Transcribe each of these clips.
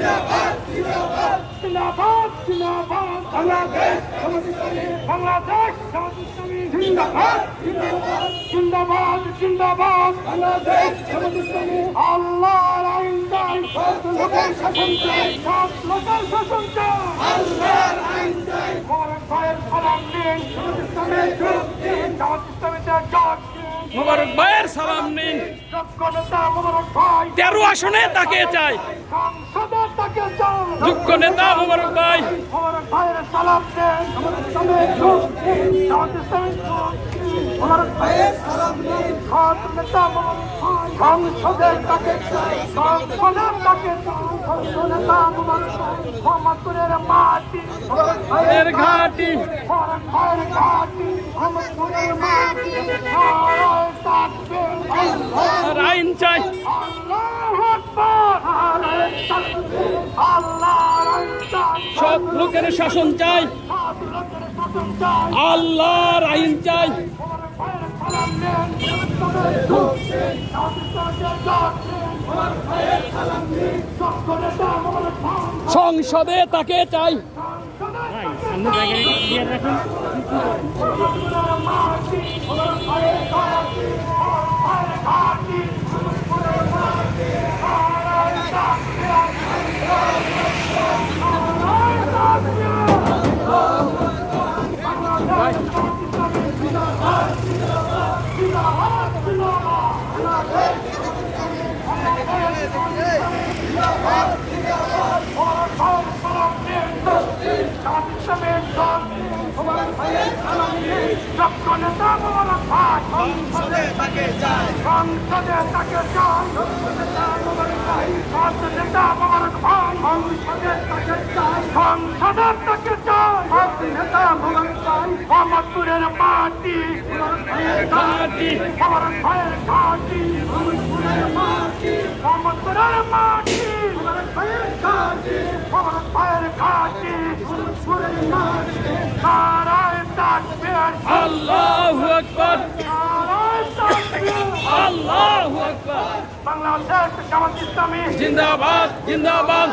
জিন্দাবাদ জিন্দাবাদ বাংলাদেশ জামাত ইসলামী বাংলাদেশ জামাত ইসলামী জিন্দাবাদ জিন্দাবাদ জিন্দাবাদ জিন্দাবাদ বাংলাদেশ জামাত ইসলামী আল্লাহর আইন চাই সব লোকের শাসন চাই সব লোকের শাসন চাই আল্লাহর আইন চাই মোবারক ভাইয়ের সালাম দিন জামাত ইসলামের যোগ দিন জামাত ইসলামীতে যোগ মোবারক ভাইয়ের সালাম নিন। যোগ্য নেতা মোবারক ভাই 13 আসনে তাকে চাই, সংসদে তাকে চাই যোগ্য নেতা মোবারক ভাই। মোবারক ভাইয়ের সালাম দেন জামাত ইসলামের যোগ দিন জামাত ইসলামের যোগ দিন মোবারক ভাইয়ের সালাম দিন সৎ নেতা মোবারক ভাই সংসদে তাকে চাই সংসদে তাকে চাই সৎ নেতা মোবারক ভাই মোহাম্মদপুরের মাটি মোবারক ভাইয়ের ঘাটি মোবারক ভাইয়ের ঘাটি মোহাম্মদপুরের মাটি নারায়ে তাকবীর আর আইন চাই। আল্লাহু আকবার নারায়ে তাকবীর আল্লাহর আইন চাই সব লোকের শাসন চাই, সব লোকের শাসন চাই আল্লাহর আইন চাই। মোবারক ভাইয়ের সালাম নেন ইসলামের যোগ দিন জামাত ইসলামের যোগ দিন মোবারক ভাইয়ের সালাম দিন যোগ্য নেতা মোবারক ভাই সংসদে তাকে চাই। সংসদে তাকে চাই সংসদে তাকে চাই নেতা মোবারক ভাই সংসদে তাকে চাই সংসদে তাকে চাই নেতা মোবারক ভাই মোহাম্মদপুরের মাটি ঘাটি মোবারক ভাইয়ের ঘাটি মোহাম্মদপুরের মাটি মোহাম্মদপুরের মাটি মোবারক ভাইয়ের ঘাটি মোবারক ভাইয়ের ঘাটি মোহাম্মদপুরের মাটি নারায়ে তাকবীর আল্লাহু আকবার নারায়ে তাকবীর আল্লাহু আকবার। বাংলাদেশ জামাত ইসলামী জিন্দাবাদ জিন্দাবাদ।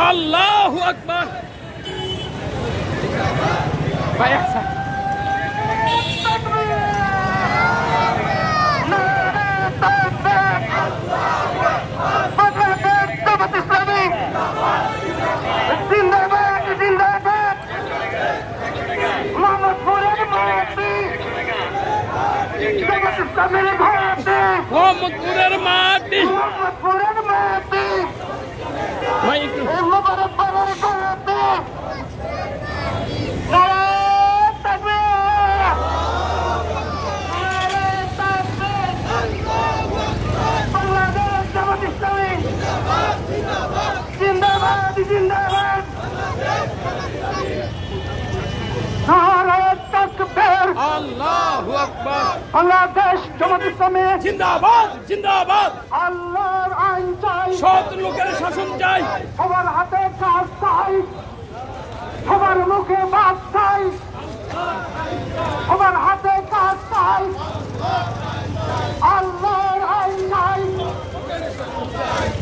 আল্লাহু আকবার। ভাই আচ্ছা মোহাম্মদপুরের মাটি ভাই একটু জিন্দাবাদ জিন্দাবাদ নারায়ে তাকবীর আল্লাহু আকবার। বাংলাদেশ জামাত ইসলামী জিন্দাবাদ জিন্দাবাদ। আল্লাহর আইন চাই সৎ লোকের শাসন চাই, সবার হাতে কাজ চাই সবার মুখে বাদ চাই সবার হাতে কাজ চাই আল্লাহর আইন চাই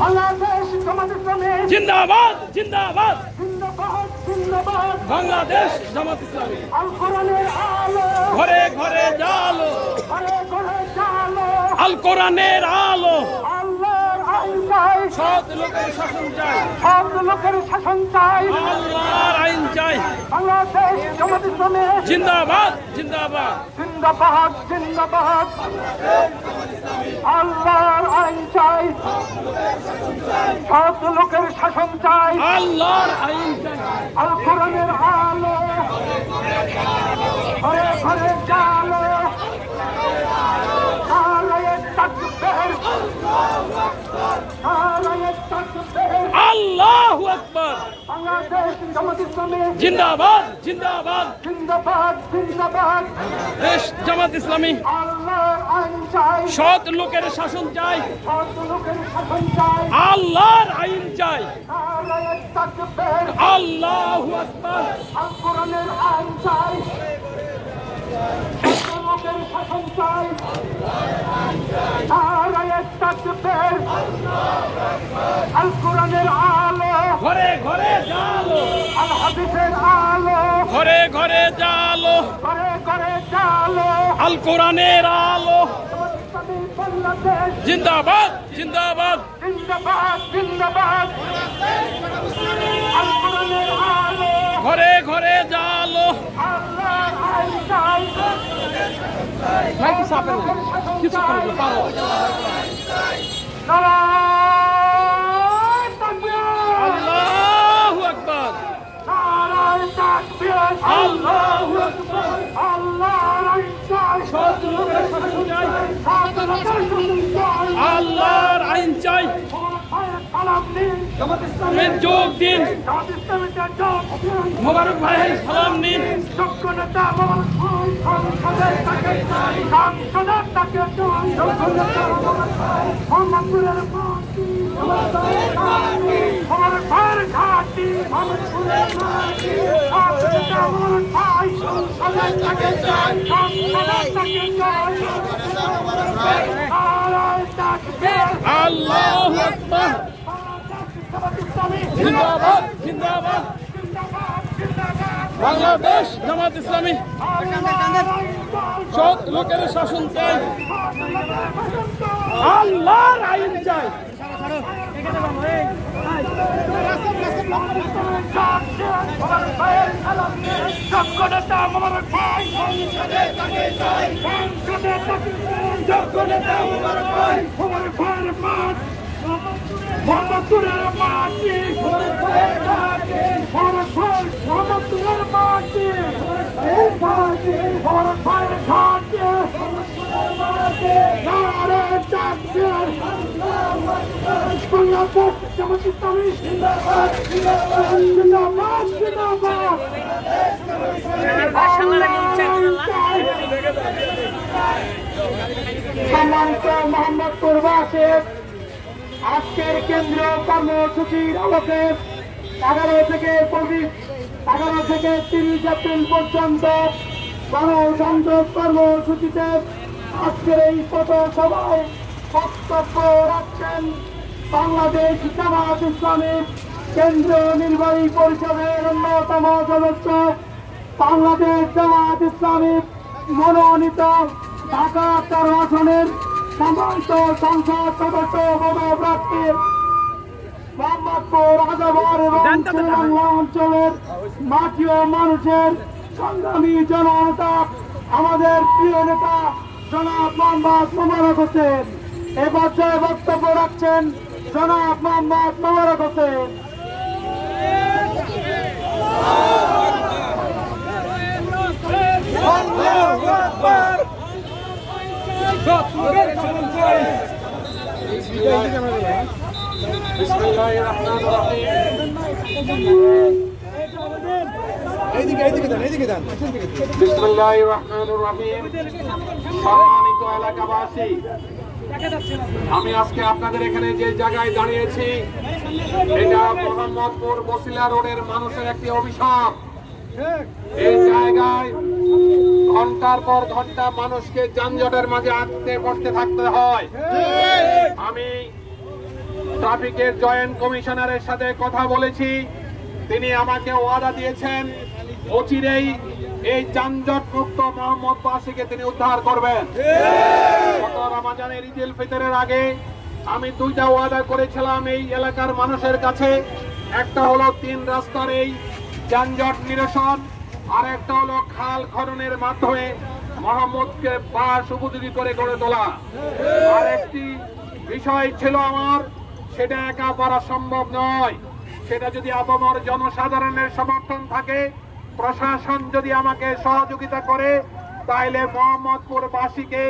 বাংলাদেশ জামাত ইসলামী জিন্দাবাদ জিন্দাবাদ। জিন্দাবাদ জিন্দাবাদ বাংলাদেশ জামাত ইসলামী আল কোরআনের আলো ঘরে ঘরে জালো, ঘরে ঘরে জালো আল কোরআনের আলো। আল্লাহর আইন চাই সৎ লোকের শাসন চাই, সব লোকের শাসন চাই আল্লাহর আইন চাই। বাংলাদেশ জামাত ইসলামী জিন্দাবাদ জিন্দাবাদ। জিন্দাবাদ জিন্দাবাদ আল্লাহর আইন চাই সব লোকের শাসন চাই আল্লাহর আইন চাই। আল কোরআনের আলো ঘরে ঘরে জালো নারায়ে তাকবীর নারায়ে তাকবীর আল্লাহু আকবার। বাংলাদেশ জামাত ইসলামী জিন্দাবাদ জিন্দাবাদ জিন্দাবাদ জিন্দাবাদ দেশ জামাত ইসলামী আল্লাহর আইন চাই সৎ লোকের শাসন চাই সৎ লোকের শাসন চাই আল্লাহর আইন চাই নারায়ে তাকবীর আল্লাহু আকবার আল কোরআনের আইন চাই সৎ লোকের শাসন চাই নারায়ে তাকবীর আল কোরআনের আলো ঘরে ঘরে জালো আল হাদিসের আলো ঘরে ঘরে জালো ঘরে ঘরে চালো আল কোরআনের আলো জামাত ইসলামী বাংলাদেশ জিন্দাবাদ জিন্দাবাদ জিন্দাবাদ জিন্দাবাদ আল কোরআনের আলো ঘরে ঘরে জালো আল্লাহর আইন চাই ভাই কিছু আপেল কিছু করবে পারো নারায়ে তাকবীর আল্লাহু আকবার নারায়ে তাকবীর আল্লাহু আকবার আল্লাহর আইন চাই সৎ লোকের শাসন চাই সৎ লোকের শাসন চাই আল্লাহর আইন চাই সালাম দিন জামাত ইসলামের যোগ দিন জামাত ইসলামীতে যোগ দিন মোবারক ভাইয়ের সালাম নিন যোগ্য নেতা মোবারক ভাই সংসদে তাকে চাই সংসদে তাকে চাই যোগ্য নেতা মোবারক ভাই মোহাম্মদপুরের মাটি মোবারক ভাইয়ের ঘাটি মোহাম্মদপুরের মাটি সংসদ নেতা মোবারক ভাই সংসদে তাকে চাই সংসদে তাকে চাই নারায়ে তাকবীর আল্লাহু আকবার জামাত ইসলামী জিন্দাবাদ জিন্দাবাদ জিন্দাবাদ জিন্দাবাদ বাংলাদেশ জামাত ইসলামী সৎ লোকের শাসন চাই আল্লাহর আইন চাই মোহাম্মদপুরের মাটি মোহাম্মদপুরের মাটি মোবারক ভাইয়ের ঘাটি নারায়ে তাকবীর বাংলাদেশ জামাত ইসলামী জিন্দাবাদ জিন্দাবাদ জিন্দাবাদ সম্মানিত মোহাম্মদপুরবাসী আজকের কেন্দ্রীয় কর্মসূচির আলোকে 11 থেকে 30 এপ্রিল পর্যন্ত গণসংযোগ কর্মসূচিতে আজকের এই পথসভায় বক্তব্য রাখছেন বাংলাদেশ জামাত ইসলামী কেন্দ্রীয় নির্বাহী পরিষদের অন্যতম সদস্য বাংলাদেশ জামাত ইসলামী মনোনীত ঢাকা 13 আসনের সম্মানিত সংসদ সদস্য পদপ্রার্থী মোহাম্মদপুর আদাবর এবং শ্রীবাংলা অঞ্চলের মাটি ও মানুষের সংগ্রামী জননেতা আমাদের প্রিয় নেতা জনাব মোহাম্মদ মোবারক হোসেন এ পর্যায়ে বক্তব্য রাখছেন জনাব মোহাম্মদ মোবারক হোসেন। বিসমিল্লাহির রহমানির রহিম। সম্মানিত এলাকাবাসী, আমি আজকে আপনাদের এখানে যে জায়গায় দাঁড়িয়েছি এটা মোহাম্মদপুর বসিলা রোডের মানুষের একটি অভিশাপ। এই জায়গায় ঘন্টার পর ঘন্টা মানুষকে যানজটের মাঝে আটকে বসতে থাকতে হয়। আমি ট্রাফিকের জয়েন্ট কমিশনারের সাথে কথা বলেছি, তিনি আমাকে ওয়াদা দিয়েছেন অচিরেই এই যানজট মুক্ত মোহাম্মদবাসীকে তিনি উদ্ধার করবেন। গত রমজানের ঈদুল ফিতরের আগে আমি দুইটা ওয়াদা করেছিলাম এই এলাকার মানুষের কাছে। একটা হলো 3 রাস্তার এই যানজট নিরসন, আর একটা হলো খাল খননের মাধ্যমে মোহাম্মদকে বাস উপযোগী করে গড়ে তোলা। আর একটি বিষয় ছিল আমার, সেটা একা করা সম্ভব নয়। সেটা যদি আপামর জনসাধারণের সমর্থন থাকে, প্রশাসন যদি আমাকে সহযোগিতা করে, তাইলে মোহাম্মদপুরবাসীকে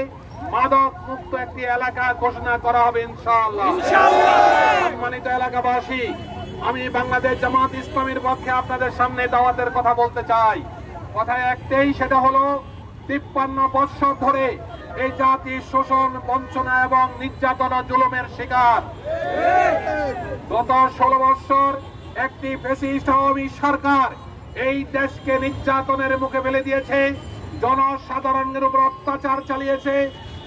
মাদক মুক্ত একটি এলাকা ঘোষণা করা হবে ইনশাআল্লাহ। সম্মানিত এলাকাবাসী, আমি বাংলাদেশ জামাত ইসলামীর পক্ষে আপনাদের সামনে দাওয়াতের কথা বলতে চাই। কথা একটাই, সেটা হলো 53 বছর ধরে এই জাতি শোষণ, বঞ্চনা এবং নির্যাতন ও জুলুমের শিকার। গত 16 বছর একটি ফ্যাসিস্ট আওয়ামী সরকার এই দেশকে নির্যাতনের মুখে ফেলে দিয়েছে, জনসাধারণের উপর অত্যাচার চালিয়েছে,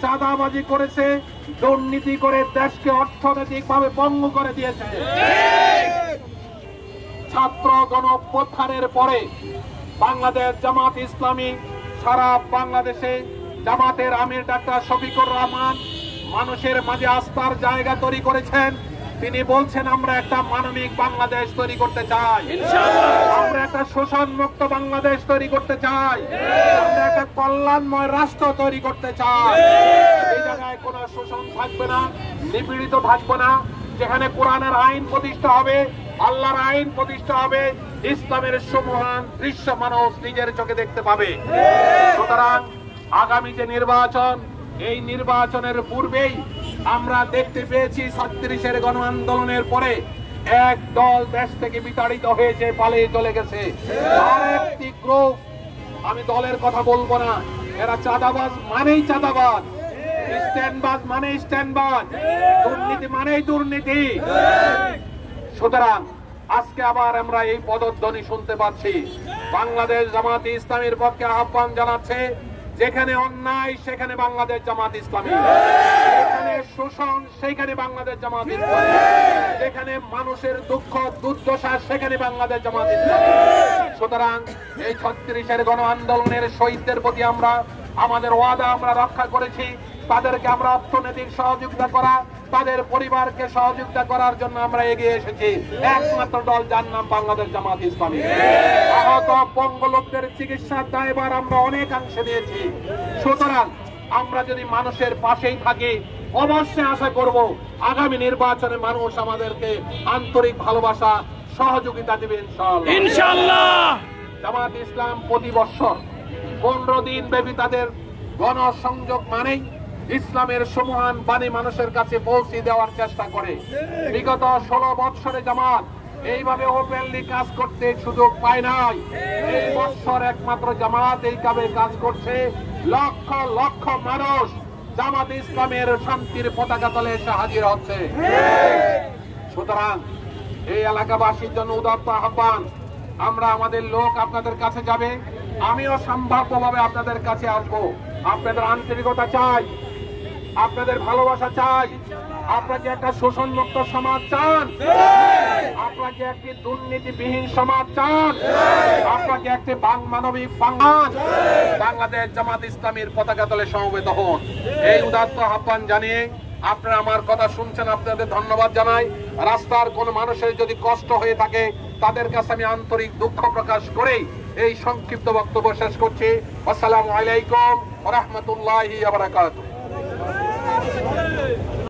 চাঁদাবাজি করেছে, দুর্নীতি করে দেশকে অর্থনৈতিকভাবে পঙ্গু করে দিয়েছে। ছাত্র গণ অভ্যুত্থানের পরে বাংলাদেশ জামাত ইসলামী সারা বাংলাদেশে জামাতের আমির ডাক্তার শফিকুর রহমান মানুষের মাঝে আস্থার জায়গা তৈরি করেছেন। তিনি বলছেন, আমরা একটা মানবিক বাংলাদেশ তৈরি করতে চাই, আমরা একটা শোষণ মুক্ত বাংলাদেশ তৈরি করতে চাই, আমরা একটা কল্যাণময় রাষ্ট্র তৈরি করতে চাই। এই জায়গায় কোনো শোষণ থাকবে না, নিপীড়িত থাকবে না, যেখানে কোরআনের আইন প্রতিষ্ঠা হবে, আল্লাহর আইন প্রতিষ্ঠা হবে, ইসলামের সমহান দৃশ্য মানুষ নিজের চোখে দেখতে পাবে। সুতরাং আগামী যে নির্বাচন, এই নির্বাচনের পূর্বেই আমরা দেখতে পেয়েছি 36-এর গণ আন্দোলনের পরে এক দল দেশ থেকে বিতাড়িত হয়েছে, পালিয়ে চলে গেছে। আর একটি গ্রুপ, আমি দলের কথা বলবো না, এরা চাঁদাবাজ মানেই চাঁদাবাজ, স্ট্যান্ডবাজ মানেই স্ট্যান্ডবাজ, দুর্নীতি মানেই দুর্নীতি। সুতরাং আজকে আবার আমরা এই পদধ্বনি শুনতে পাচ্ছি। বাংলাদেশ জামাত ইসলামীর পক্ষে আহ্বান জানাচ্ছে, যেখানে অন্যায় সেখানে বাংলাদেশ জামাত ইসলামী, যেখানে শোষণ সেখানে বাংলাদেশ জামাত ইসলামী, যেখানে মানুষের দুঃখ দুর্দশা সেখানে বাংলাদেশ জামাত ইসলামী। সুতরাং এই 36-এর গণ আন্দোলনের শহীদদের প্রতি আমরা আমাদের ওয়াদা আমরা রক্ষা করেছি। তাদেরকে আমরা অর্থনৈতিক সহযোগিতা করা, তাদের পরিবারকে সহযোগিতা করার জন্য আমরা এগিয়ে এসেছি। একমাত্র দল যার নাম বাংলাদেশ জামাত ইসলামী। আহত পঙ্গু লোকদের চিকিৎসার দায়ভার আমরা অনেকাংশে নিয়েছি। সুতরাং আমরা যদি মানুষের পাশেই থাকি, অবশ্যই আশা করব আগামী নির্বাচনে মানুষ আমাদেরকে আন্তরিক ভালোবাসা সহযোগিতা দেবে ইনশাআল্লাহ। জামাত ইসলাম প্রতি বছর 15 দিন ব্যাপী তাদের গণসংযোগ মানেই ইসলামের সমহান বাণী মানুষের কাছে পৌঁছে দেওয়ার চেষ্টা করে। বিগত 16 বছরে জামাত এইভাবে ওপেনলি কাজ করতে সুযোগ পায় নাই। এই বছর একমাত্র জামাত এই কাজ করছে। লক্ষ লক্ষ মানুষ জামাত ইসলামের শান্তির পতাকা তলে এসে হাজির হচ্ছে। সুতরাং এই এলাকাবাসীর জন্য উদাত্ত আহ্বান, আমরা আমাদের লোক আপনাদের কাছে যাবে, আমিও সম্ভাব্যভাবে আপনাদের কাছে আসবো। আপনাদের আন্তরিকতা চাই, আপনাদের ভালোবাসা চাই। আপনাকে একটা শোষণ মুক্ত সমাজ চান, আপনাকে একটি দুর্নীতিবিহীন সমাজ চান, আপনাকে একটি মানবিক বাংলাদেশ জামাত ইসলামীর পতাকা তলে সমবেত হন। এই উদাত্ত আহ্বান জানিয়ে আপনারা আমার কথা শুনছেন, আপনাদের ধন্যবাদ জানাই। রাস্তার কোন মানুষের যদি কষ্ট হয়ে থাকে, তাদের কাছে আমি আন্তরিক দুঃখ প্রকাশ করেই এই সংক্ষিপ্ত বক্তব্য শেষ করছি। আসসালামু আলাইকুম ওয়া রাহমাতুল্লাহি ওয়া বারাকাতুহু।